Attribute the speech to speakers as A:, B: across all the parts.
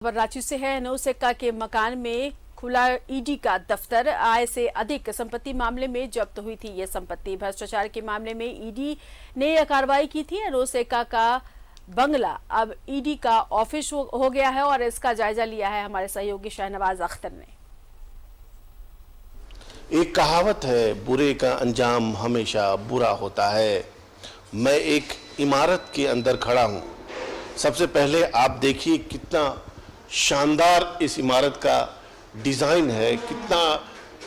A: रांची से है। नौसेक्का के मकान में खुला ईडी का दफ्तर। आय से अधिक संपत्ति मामले में जब्त हुई थी यह संपत्ति। भ्रष्टाचार के मामले में ईडी ने यह कार्रवाई की थी। नौसेक्का का बंगला अब ईडी का ऑफिस हो गया है और इसका जायजा लिया है हमारे सहयोगी शहनवाज अख्तर ने।
B: एक कहावत है, बुरे का अंजाम हमेशा बुरा होता है। मैं एक इमारत के अंदर खड़ा हूं। सबसे पहले आप देखिए कितना शानदार इस इमारत का डिज़ाइन है, कितना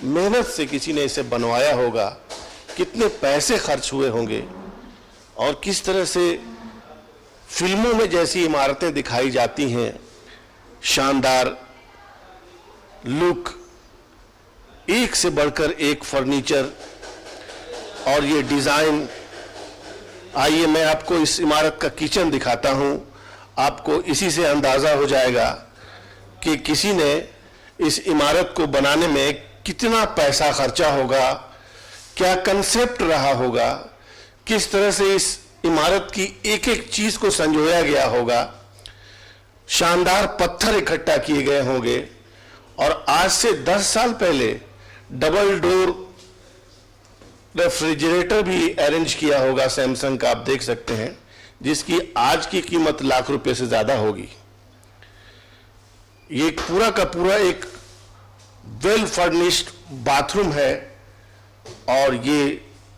B: मेहनत से किसी ने इसे बनवाया होगा, कितने पैसे खर्च हुए होंगे और किस तरह से फिल्मों में जैसी इमारतें दिखाई जाती हैं। शानदार लुक, एक से बढ़कर एक फर्नीचर और ये डिज़ाइन। आइए मैं आपको इस इमारत का किचन दिखाता हूं। आपको इसी से अंदाज़ा हो जाएगा कि किसी ने इस इमारत को बनाने में कितना पैसा खर्चा होगा, क्या कंसेप्ट रहा होगा, किस तरह से इस इमारत की एक एक चीज़ को संजोया गया होगा। शानदार पत्थर इकट्ठा किए गए होंगे और आज से 10 साल पहले डबल डोर रेफ्रिजरेटर भी अरेंज किया होगा सैमसंग का, आप देख सकते हैं, जिसकी आज की कीमत लाख रुपए से ज़्यादा होगी। ये पूरा का पूरा एक वेल फर्निश्ड बाथरूम है और ये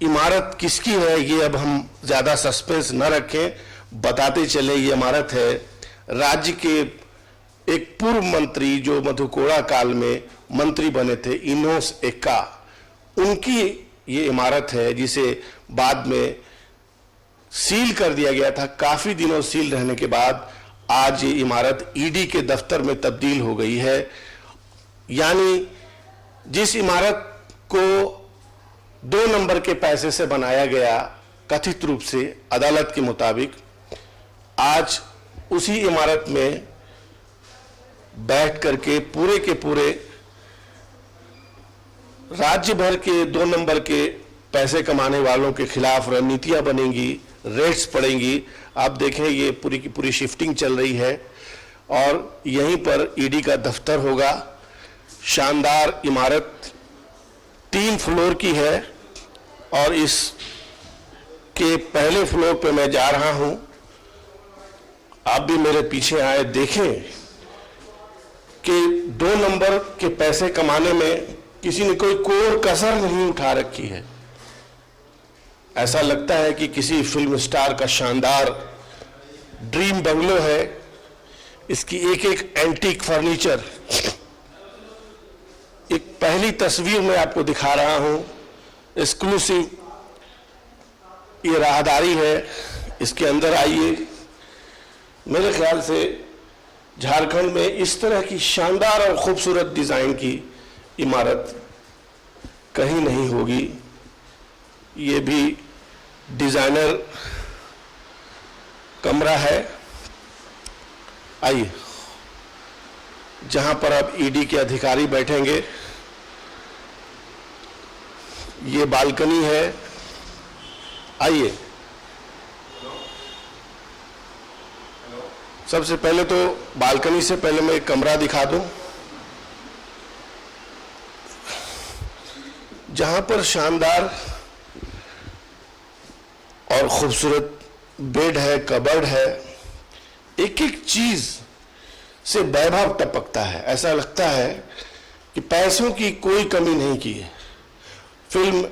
B: इमारत किसकी है ये अब हम ज़्यादा सस्पेंस न रखें, बताते चले। ये इमारत है राज्य के एक पूर्व मंत्री जो मधुकोड़ा काल में मंत्री बने थे, इनोस एक्का, उनकी ये इमारत है जिसे बाद में सील कर दिया गया था। काफ़ी दिनों सील रहने के बाद आज ये इमारत ईडी के दफ्तर में तब्दील हो गई है। यानी जिस इमारत को 2 नंबर के पैसे से बनाया गया कथित रूप से अदालत के मुताबिक, आज उसी इमारत में बैठ करके पूरे के पूरे राज्य भर के 2 नंबर के पैसे कमाने वालों के खिलाफ रणनीतियां बनेंगी, रेट्स पड़ेंगी। आप देखें ये पूरी की पूरी शिफ्टिंग चल रही है और यहीं पर ईडी का दफ्तर होगा। शानदार इमारत 3 फ्लोर की है और इस के पहले फ्लोर पे मैं जा रहा हूं। आप भी मेरे पीछे आए, देखें कि 2 नंबर के पैसे कमाने में किसी ने कोई कोर कसर नहीं उठा रखी है। ऐसा लगता है कि किसी फिल्म स्टार का शानदार ड्रीम बंगलो है। इसकी एक एक एंटीक फर्नीचर। एक पहली तस्वीर मैं आपको दिखा रहा हूं, एक्सक्लूसिव ये राहदारी है, इसके अंदर आइए। मेरे ख्याल से झारखंड में इस तरह की शानदार और खूबसूरत डिज़ाइन की इमारत कहीं नहीं होगी। ये भी डिज़ाइनर कमरा है। आइए, जहां पर अब ईडी के अधिकारी बैठेंगे। ये बालकनी है। आइए, सबसे पहले तो बालकनी से पहले मैं एक कमरा दिखा दूं जहां पर शानदार और खूबसूरत बेड है, कबर्ड है। एक एक चीज से वैभव टपकता है। ऐसा लगता है कि पैसों की कोई कमी नहीं की है। फिल्म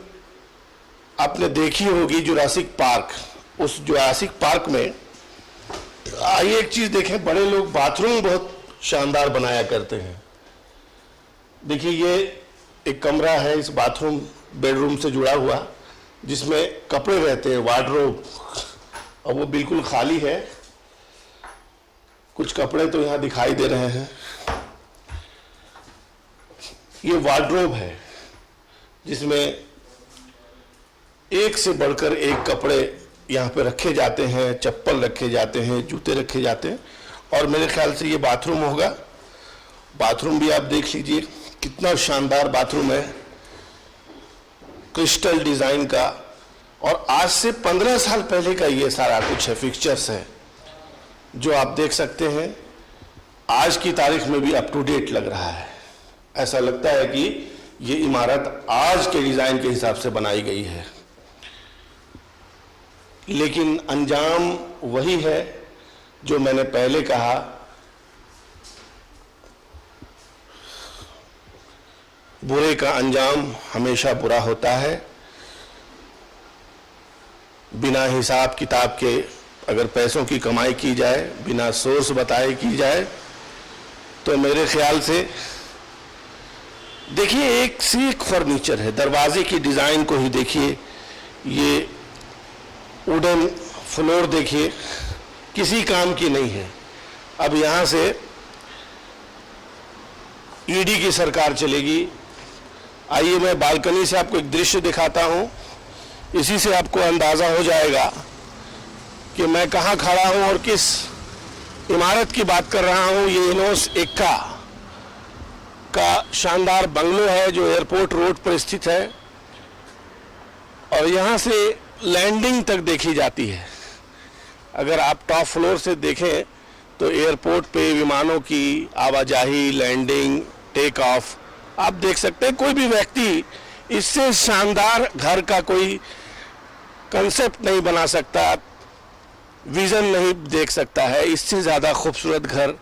B: आपने देखी होगी जुरासिक पार्क। उस जुरासिक पार्क में आइए एक चीज देखें, बड़े लोग बाथरूम बहुत शानदार बनाया करते हैं। देखिए ये एक कमरा है इस बाथरूम बेडरूम से जुड़ा हुआ, जिसमें कपड़े रहते हैं, वार्डरोब, और वो बिल्कुल खाली है। कुछ कपड़े तो यहाँ दिखाई दे रहे हैं। ये वार्डरोब है जिसमें एक से बढ़कर एक कपड़े यहाँ पे रखे जाते हैं, चप्पल रखे जाते हैं, जूते रखे जाते हैं। और मेरे ख्याल से ये बाथरूम होगा। बाथरूम भी आप देख लीजिए, कितना शानदार बाथरूम है, क्रिस्टल डिजाइन का। और आज से 15 साल पहले का ये सारा कुछ है, फिक्चर्स है जो आप देख सकते हैं। आज की तारीख में भी अप टू डेट लग रहा है। ऐसा लगता है कि ये इमारत आज के डिजाइन के हिसाब से बनाई गई है, लेकिन अंजाम वही है जो मैंने पहले कहा। बुरे का अंजाम हमेशा बुरा होता है। बिना हिसाब किताब के अगर पैसों की कमाई की जाए, बिना सोर्स बताए की जाए, तो मेरे ख्याल से देखिए एक से एक फर्नीचर है। दरवाजे की डिजाइन को ही देखिए, ये वुडन फ्लोर देखिए, किसी काम की नहीं है। अब यहां से ईडी की सरकार चलेगी। आइए मैं बालकनी से आपको एक दृश्य दिखाता हूं, इसी से आपको अंदाजा हो जाएगा कि मैं कहां खड़ा हूं और किस इमारत की बात कर रहा हूं। ये इनोस एक्का का शानदार बंगलो है जो एयरपोर्ट रोड पर स्थित है, और यहां से लैंडिंग तक देखी जाती है। अगर आप टॉप फ्लोर से देखें तो एयरपोर्ट पे विमानों की आवाजाही, लैंडिंग, टेक ऑफ आप देख सकते हैं। कोई भी व्यक्ति इससे शानदार घर का कोई कंसेप्ट नहीं बना सकता, विजन नहीं देख सकता है। इससे ज्यादा खूबसूरत घर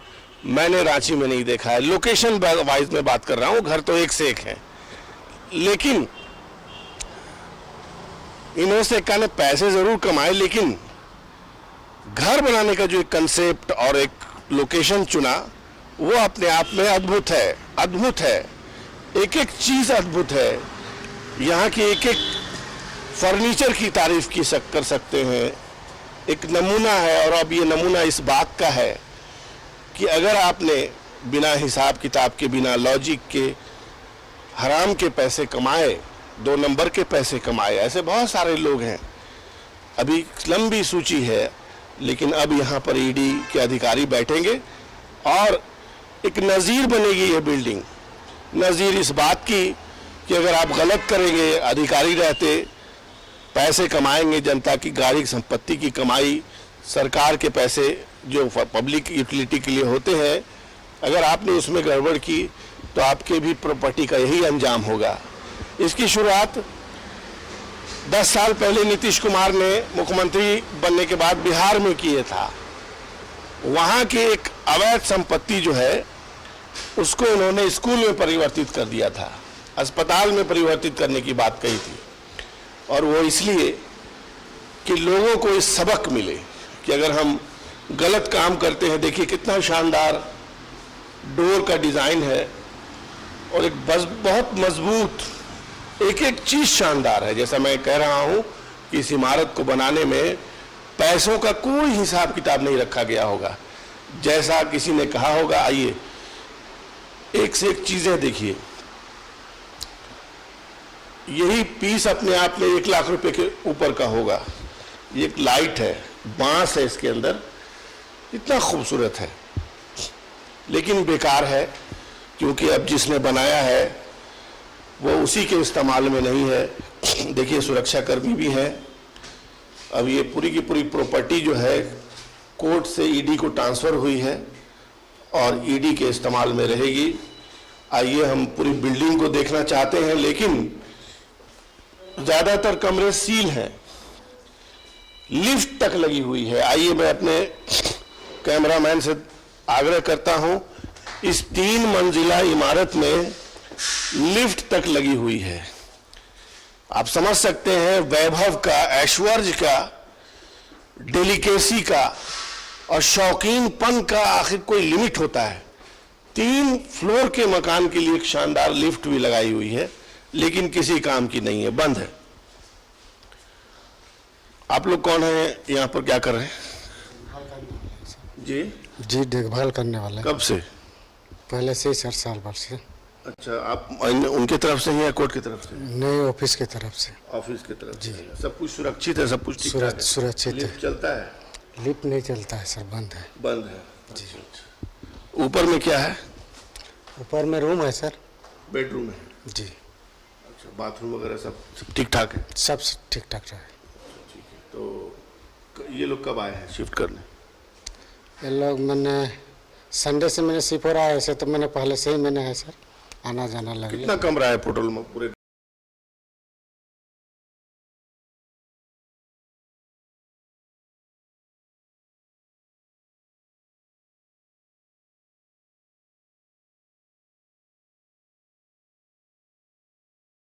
B: मैंने रांची में नहीं देखा है। लोकेशन वाइज में बात कर रहा हूं, घर तो एक से एक है, लेकिन इनोस एक्का ने पैसे जरूर कमाए, लेकिन घर बनाने का जो एक कंसेप्ट और एक लोकेशन चुना वो अपने आप में अद्भुत है। अद्भुत है, एक एक चीज अद्भुत है। यहाँ की एक एक फर्नीचर की तारीफ कर सकते हैं। एक नमूना है, और अब ये नमूना इस बात का है कि अगर आपने बिना हिसाब किताब के, बिना लॉजिक के हराम के पैसे कमाए, 2 नंबर के पैसे कमाए, ऐसे बहुत सारे लोग हैं। अभी लंबी सूची है, लेकिन अब यहाँ पर ईडी के अधिकारी बैठेंगे और एक नज़ीर बनेगी ये बिल्डिंग। नज़ीर इस बात की कि अगर आप गलत करेंगे, अधिकारी रहते, पैसे कमाएंगे, जनता की गाड़ी संपत्ति की कमाई, सरकार के पैसे जो पब्लिक यूटिलिटी के लिए होते हैं, अगर आपने उसमें गड़बड़ की तो आपके भी प्रॉपर्टी का यही अंजाम होगा। इसकी शुरुआत 10 साल पहले नीतीश कुमार ने मुख्यमंत्री बनने के बाद बिहार में किए था। वहां की एक अवैध संपत्ति जो है उसको उन्होंने स्कूल में परिवर्तित कर दिया था, अस्पताल में परिवर्तित करने की बात कही थी, और वो इसलिए कि लोगों को इस सबक मिले कि अगर हम गलत काम करते हैं। देखिए कितना शानदार डोर का डिजाइन है, और एक बहुत मजबूत, एक एक चीज शानदार है। जैसा मैं कह रहा हूं कि इस इमारत को बनाने में पैसों का कोई हिसाब किताब नहीं रखा गया होगा, जैसा किसी ने कहा होगा। आइए एक से एक चीजें देखिए। यही पीस अपने आप में 1 लाख रुपए के ऊपर का होगा। ये एक लाइट है, बांस है इसके अंदर, इतना खूबसूरत है, लेकिन बेकार है, क्योंकि अब जिसने बनाया है वो उसी के इस्तेमाल में नहीं है। देखिए सुरक्षा कर्मी भी है। अब ये पूरी की पूरी प्रॉपर्टी जो है कोर्ट से ईडी को ट्रांसफर हुई है और ईडी के इस्तेमाल में रहेगी। आइए हम पूरी बिल्डिंग को देखना चाहते हैं, लेकिन ज्यादातर कमरे सील हैं, लिफ्ट तक लगी हुई है। आइए मैं अपने कैमरामैन से आग्रह करता हूं, इस 3 मंजिला इमारत में लिफ्ट तक लगी हुई है। आप समझ सकते हैं वैभव का, ऐश्वर्य का, डेलिकेसी का और शौकीनपन का आखिर कोई लिमिट होता है। 3 फ्लोर के मकान के लिए एक शानदार लिफ्ट भी लगाई हुई है, लेकिन किसी काम की नहीं है, बंद है। आप लोग कौन हैं, यहाँ पर क्या कर रहे हैं? जी
C: जी देखभाल करने वाले।
B: कब से?
C: पहले से ही 4 साल भर से।
B: अच्छा, आप उनके तरफ से हैं या कोर्ट की तरफ से?
C: नए ऑफिस की तरफ से।
B: ऑफिस की तरफ जी। सब कुछ सुरक्षित है, सब कुछ ठीक ठाक है?
C: सुरक्षित है।
B: लिफ्ट चलता है?
C: लिफ्ट नहीं चलता है सर, बंद है।
B: बंद है जी। ऊपर में क्या है?
C: ऊपर में रूम है सर।
B: बेडरूम है
C: जी।
B: अच्छा, बाथरूम वगैरह सब ठीक ठाक है?
C: सब ठीक ठाक रहे।
B: ठीक है। तो ये लोग कब आए हैं शिफ्ट करने?
C: ये लोग मैंने संडे से मैंने C4 आया, ऐसे तो मैंने पहले से ही मैंने है सर, आना जाना लग
B: कितना कमरा है टोटल में पूरे